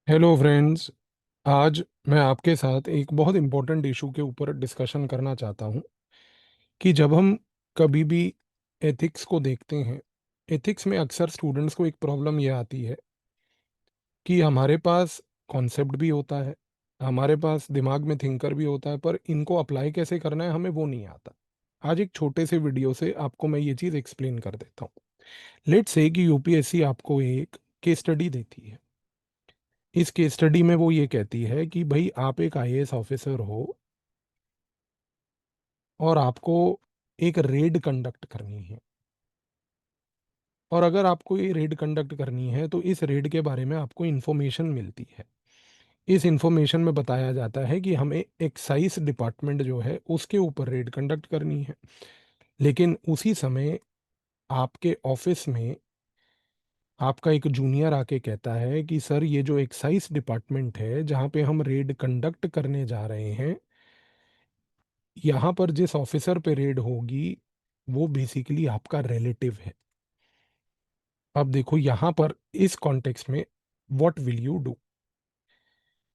Hello friends. आज मैं आपके साथ एक बहुत इम्पोर्टेंट इशू के ऊपर डिस्कशन करना चाहता हूँ कि जब हम कभी भी एथिक्स को देखते हैं, एथिक्स में अक्सर स्टूडेंट्स को एक प्रॉब्लम ये आती है कि हमारे पास कॉन्सेप्ट भी होता है, हमारे पास दिमाग में थिंकर भी होता है, पर इनको अप्लाई कैसे करना है हमें वो नहीं आता। आज एक छोटे से वीडियो से आपको मैं ये चीज़ एक्सप्लेन कर देता हूँ। लेट्स से कि यूपीएससी आपको एक केस स्टडी देती है। इस केस स्टडी में वो ये कहती है कि भाई आप एक आईएएस ऑफिसर हो और आपको एक रेड कंडक्ट करनी है। और अगर आपको ये रेड कंडक्ट करनी है तो इस रेड के बारे में आपको इन्फॉर्मेशन मिलती है। इस इन्फॉर्मेशन में बताया जाता है कि हमें एक्साइज डिपार्टमेंट जो है उसके ऊपर रेड कंडक्ट करनी है। लेकिन उसी समय आपके ऑफिस में आपका एक जूनियर आके कहता है कि सर ये जो एक्साइज डिपार्टमेंट है जहाँ पे हम रेड कंडक्ट करने जा रहे हैं, यहाँ पर जिस ऑफिसर पे रेड होगी वो बेसिकली आपका रिलेटिव है। अब देखो यहाँ पर इस कॉन्टेक्स्ट में व्हाट विल यू डू।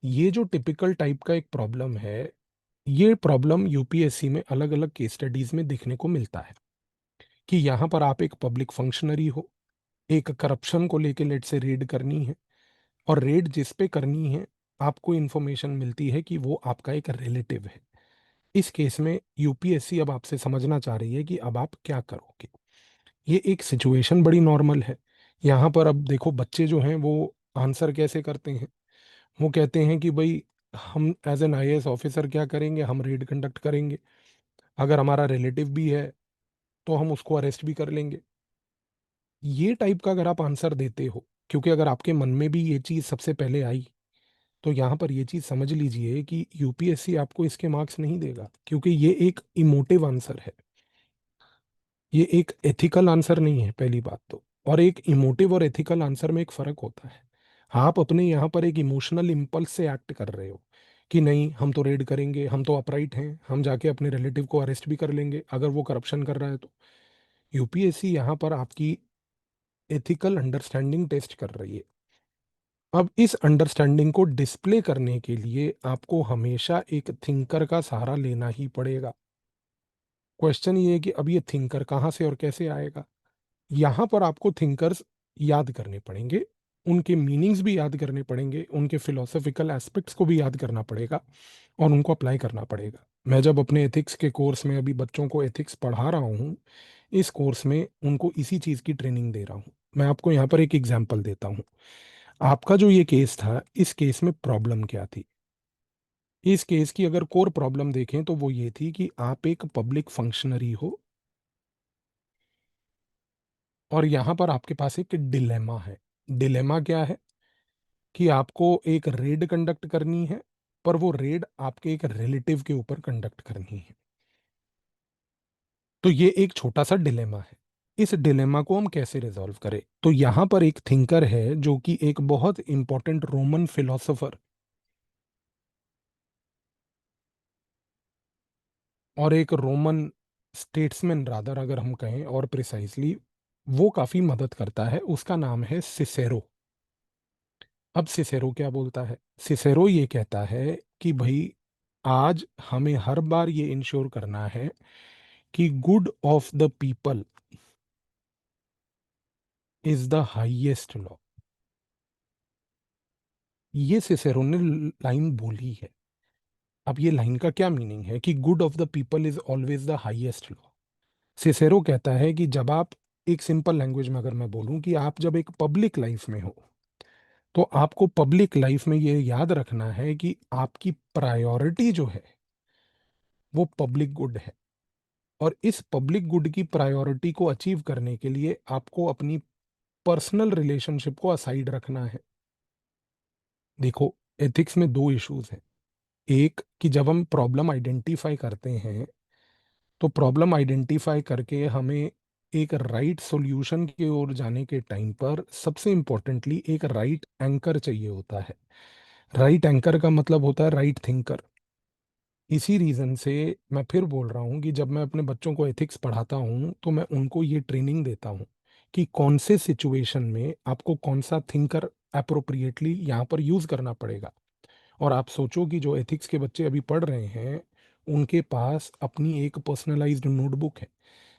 ये जो टिपिकल टाइप का एक प्रॉब्लम है, ये प्रॉब्लम यूपीएससी में अलग अलग केस स्टडीज में देखने को मिलता है कि यहाँ पर आप एक पब्लिक फंक्शनरी हो, एक करप्शन को लेके लेट से रेड करनी है, और रेड जिस पे करनी है आपको इन्फॉर्मेशन मिलती है कि वो आपका एक रिलेटिव है। इस केस में यूपीएससी अब आपसे समझना चाह रही है कि अब आप क्या करोगे। ये एक सिचुएशन बड़ी नॉर्मल है। यहाँ पर अब देखो बच्चे जो हैं वो आंसर कैसे करते हैं। वो कहते हैं कि भाई हम एज एन आईएएस ऑफिसर क्या करेंगे, हम रेड कंडक्ट करेंगे। अगर हमारा रिलेटिव भी है तो हम उसको अरेस्ट भी कर लेंगे। ये टाइप का अगर आप आंसर देते हो, क्योंकि अगर आपके मन में भी ये चीज़ सबसे पहले आई, तो यहाँ पर ये चीज़ समझ लीजिए कि यूपीएससी आपको इसके मार्क्स नहीं देगा, क्योंकि ये एक इमोटिव आंसर है। ये एक एथिकल आंसर नहीं है पहली बात तो। और एक इमोटिव और एथिकल आंसर में एक फर्क होता है। आप अपने यहाँ पर एक इमोशनल इम्पल्स से एक्ट कर रहे हो कि नहीं हम तो रेड करेंगे, हम तो अपराइट हैं, हम जाके अपने रिलेटिव को अरेस्ट भी कर लेंगे अगर वो करप्शन कर रहा है तो। यूपीएससी यहाँ पर आपकी एथिकल अंडरस्टैंडिंग टेस्ट कर रही है। अब इस अंडरस्टैंडिंग को डिस्प्ले करने के लिए आपको हमेशा एक थिंकर का सहारा लेना ही पड़ेगा। क्वेश्चन ये है कि अब ये थिंकर कहाँ से और कैसे आएगा। यहाँ पर आपको थिंकर्स याद करने पड़ेंगे, उनके मीनिंग्स भी याद करने पड़ेंगे, उनके फिलोसॉफिकल एस्पेक्ट्स को भी याद करना पड़ेगा और उनको अप्लाई करना पड़ेगा। मैं जब अपने एथिक्स के कोर्स में अभी बच्चों को एथिक्स पढ़ा रहा हूँ, इस कोर्स में उनको इसी चीज़ की ट्रेनिंग दे रहा हूँ। मैं आपको यहाँ पर एक एग्जाम्पल देता हूँ। आपका जो ये केस था, इस केस में प्रॉब्लम क्या थी। इस केस की अगर कोर प्रॉब्लम देखें तो वो ये थी कि आप एक पब्लिक फंक्शनरी हो और यहाँ पर आपके पास एक डिलेमा है। डिलेमा क्या है कि आपको एक रेड कंडक्ट करनी है, पर वो रेड आपके एक रिलेटिव के ऊपर कंडक्ट करनी है। तो ये एक छोटा सा डिलेमा है। इस डिलेमा को हम कैसे रिजॉल्व करें, तो यहाँ पर एक थिंकर है जो कि एक बहुत इंपॉर्टेंट रोमन फिलोसोफर और एक रोमन स्टेट्समैन रादर अगर हम कहें और प्रिसाइजली, वो काफी मदद करता है। उसका नाम है सिसेरो। अब सिसेरो क्या बोलता है, सिसेरो ये कहता है कि भाई आज हमें हर बार ये इंश्योर करना है कि good of the people is the highest law. ये सिसेरो ने लाइन बोली है। अब ये लाइन का क्या मीनिंग है कि good of the people is always the highest law. Cicero कहता है कि जब आप, एक सिंपल लैंग्वेज में अगर मैं बोलूं, कि आप जब एक पब्लिक लाइफ में हो तो आपको पब्लिक लाइफ में ये याद रखना है कि आपकी प्रायोरिटी जो है वो पब्लिक गुड है। और इस पब्लिक गुड की प्रायोरिटी को अचीव करने के लिए आपको अपनी पर्सनल रिलेशनशिप को असाइड रखना है। देखो, एथिक्स में दो इश्यूज हैं। एक कि जब हम प्रॉब्लम आइडेंटिफाई करते हैं तो प्रॉब्लम आइडेंटिफाई करके हमें एक राइट सॉल्यूशन की ओर जाने के टाइम पर सबसे इंपॉर्टेंटली एक राइट एंकर चाहिए होता है। राइट एंकर का मतलब होता है राइट थिंकर। इसी रीजन से मैं फिर बोल रहा हूँ कि जब मैं अपने बच्चों को एथिक्स पढ़ाता हूँ तो मैं उनको ये ट्रेनिंग देता हूँ कि कौन से सिचुएशन में आपको कौन सा थिंकर अप्रोप्रिएटली यहाँ पर यूज करना पड़ेगा। और आप सोचो कि जो एथिक्स के बच्चे अभी पढ़ रहे हैं, उनके पास अपनी एक पर्सनलाइज्ड नोटबुक है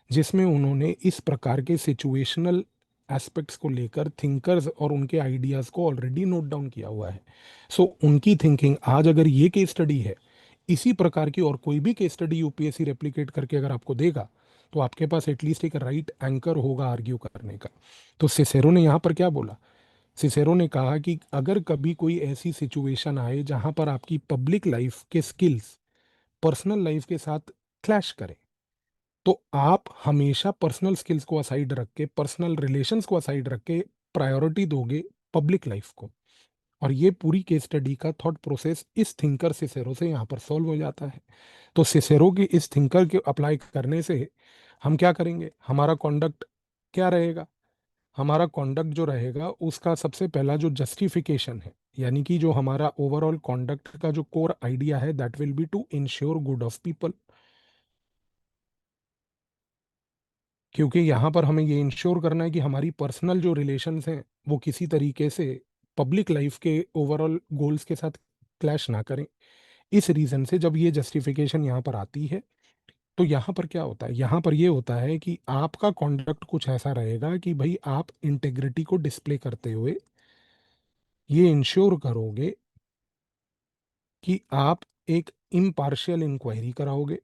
जिसमें उन्होंने इस प्रकार के सिचुएशनल एस्पेक्ट्स को लेकर थिंकर्स और उनके आइडियाज़ को ऑलरेडी नोट डाउन किया हुआ है। सो उनकी थिंकिंग आज अगर ये केस स्टडी है, इसी प्रकार की और कोई भी केस स्टडी यूपीएससी रेप्लिकेट करके अगर आपको देगा, तो आपके पास एटलीस्ट एक राइट एंकर होगा आर्ग्यू करने का। तो सिसेरो ने यहाँ पर क्या बोला? सिसेरो ने कहा कि अगर कभी कोई ऐसी सिचुएशन आए जहां पर आपकी पब्लिक लाइफ के स्किल्स पर्सनल लाइफ के साथ क्लैश करें, तो आप हमेशा पर्सनल स्किल्स को असाइड रख के, पर्सनल रिलेशंस को असाइड रख के प्रायोरिटी दोगे पब्लिक लाइफ को। और ये पूरी केस स्टडी का थॉट प्रोसेस इस थिंकर सिसेरो से यहाँ पर सॉल्व हो जाता है। तो सिसेरो की इस थिंकर के अप्लाई करने से हम क्या करेंगे? हमारा कॉन्डक्ट क्या रहेगा? हमारा कॉन्डक्ट जो रहेगा उसका सबसे पहला जो जस्टिफिकेशन है, यानी कि जो हमारा ओवरऑल कॉन्डक्ट का जो कोर आइडिया है, that will be to ensure good of people. क्योंकि यहाँ पर हमें ये इंश्योर करना है कि हमारी पर्सनल जो रिलेशंस हैं वो किसी तरीके से पब्लिक लाइफ के ओवरऑल गोल्स के साथ क्लैश ना करें। इस रीज़न से जब ये जस्टिफिकेशन यहाँ पर आती है, तो यहाँ पर क्या होता है? यहाँ पर ये होता है कि आपका कॉन्डक्ट कुछ ऐसा रहेगा कि भाई आप इंटेग्रिटी को डिस्प्ले करते हुए ये इंश्योर करोगे कि आप एक इम्पार्शियल इंक्वायरी कराओगे।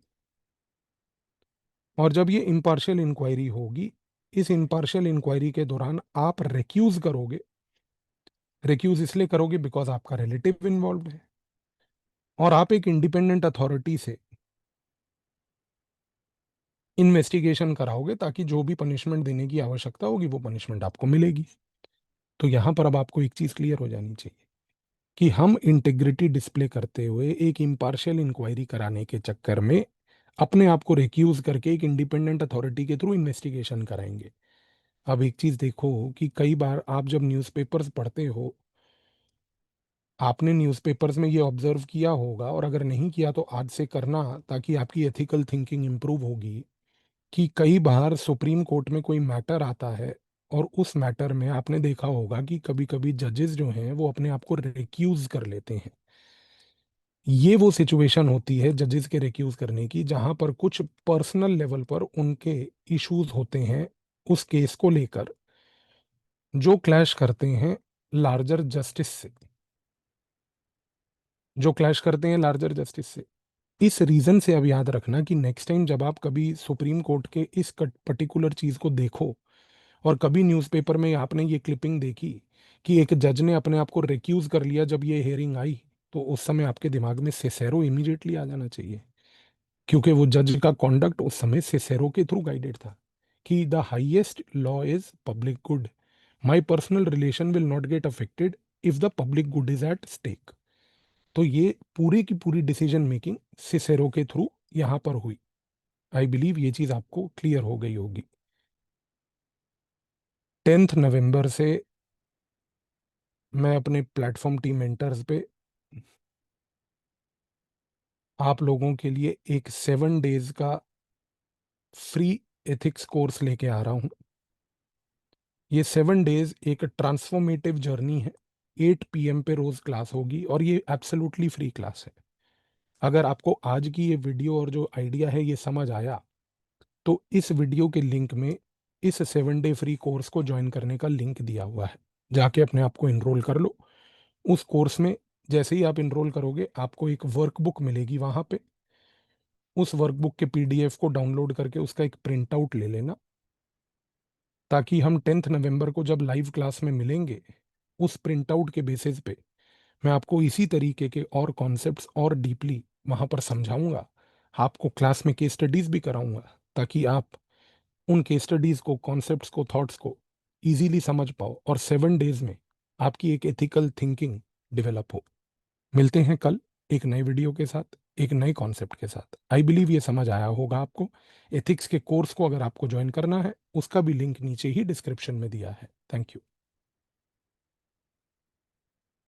और जब ये इम्पार्शियल इंक्वायरी होगी, इस इम्पार्शियल इंक्वायरी के दौरान आप रिक्यूज करोगे। रिक्यूज इसलिए करोगे बिकॉज आपका रिलेटिव इन्वॉल्व है, और आप एक इंडिपेंडेंट अथॉरिटी से इन्वेस्टिगेशन कराओगे ताकि जो भी पनिशमेंट देने की आवश्यकता होगी वो पनिशमेंट आपको मिलेगी। तो यहाँ पर अब आपको एक चीज़ क्लियर हो जानी चाहिए कि हम इंटेग्रिटी डिस्प्ले करते हुए एक इम्पार्शियल इंक्वायरी कराने के चक्कर में अपने आप को रिक्यूज करके एक इंडिपेंडेंट अथॉरिटी के थ्रू इन्वेस्टिगेशन कराएंगे। अब एक चीज़ देखो कि कई बार आप जब न्यूज़पेपर्स पढ़ते हो, आपने न्यूज़पेपर्स में ये ऑब्जर्व किया होगा, और अगर नहीं किया तो आज से करना ताकि आपकी एथिकल थिंकिंग इंप्रूव होगी, कि कई बार सुप्रीम कोर्ट में कोई मैटर आता है और उस मैटर में आपने देखा होगा कि कभी कभी जजेस जो हैं वो अपने आप को रिक्यूज कर लेते हैं। ये वो सिचुएशन होती है जजेस के रिक्यूज करने की जहां पर कुछ पर्सनल लेवल पर उनके इश्यूज होते हैं उस केस को लेकर, जो क्लैश करते हैं लार्जर जस्टिस से, जो क्लैश करते हैं लार्जर जस्टिस से। इस रीजन से अब याद रखना कि नेक्स्ट टाइम जब आप कभी सुप्रीम कोर्ट के इस पर्टिकुलर चीज को देखो, और कभी न्यूज़पेपर में आपने ये क्लिपिंग देखी कि एक जज ने अपने आप को रिक्यूज कर लिया जब ये हियरिंग आई, तो उस समय आपके दिमाग में सिसेरो इमीडिएटली आ जाना चाहिए, क्योंकि वो जज का कॉन्डक्ट उस समय सिसेरो के थ्रू गाइडेड था कि the highest law is public good, my personal relation will not get affected if the public good is at stake. तो ये पूरी की पूरी डिसीजन मेकिंग सिसेरो के थ्रू यहाँ पर हुई। आई बिलीव ये चीज़ आपको क्लियर हो गई होगी। 10 नवंबर से मैं अपने प्लेटफॉर्म टीम मेंटर्स पे आप लोगों के लिए एक 7 डेज का फ्री एथिक्स कोर्स लेके आ रहा हूँ। ये 7 डेज एक ट्रांसफॉर्मेटिव जर्नी है। 8 PM पे रोज क्लास होगी और ये एब्सोल्युटली फ्री क्लास है। अगर आपको आज की ये वीडियो और जो आइडिया है ये समझ आया, तो इस वीडियो के लिंक में इस 7 डे फ्री कोर्स को ज्वाइन करने का लिंक दिया हुआ है, जाके अपने आप को इनरोल कर लो। उस कोर्स में जैसे ही आप इनरोल करोगे, आपको एक वर्कबुक मिलेगी वहाँ पे। उस वर्कबुक के PDF को डाउनलोड करके उसका एक प्रिंट आउट ले लेना, ताकि हम 10 नवंबर को जब लाइव क्लास में मिलेंगे, उस प्रिंट आउट के बेसिस पे मैं आपको इसी तरीके के और कॉन्सेप्ट्स और डीपली वहाँ पर समझाऊंगा। आपको क्लास में केस स्टडीज भी कराऊंगा, ताकि आप उन केस स्टडीज को, कॉन्सेप्ट्स को, थॉट्स को इजीली समझ पाओ और 7 डेज में आपकी एक एथिकल थिंकिंग डेवलप हो। मिलते हैं कल एक नए वीडियो के साथ, एक नए कॉन्सेप्ट के साथ। आई बिलीव ये समझ आया होगा आपको। एथिक्स के कोर्स को अगर आपको ज्वाइन करना है, उसका भी लिंक नीचे ही डिस्क्रिप्शन में दिया है। Thank you.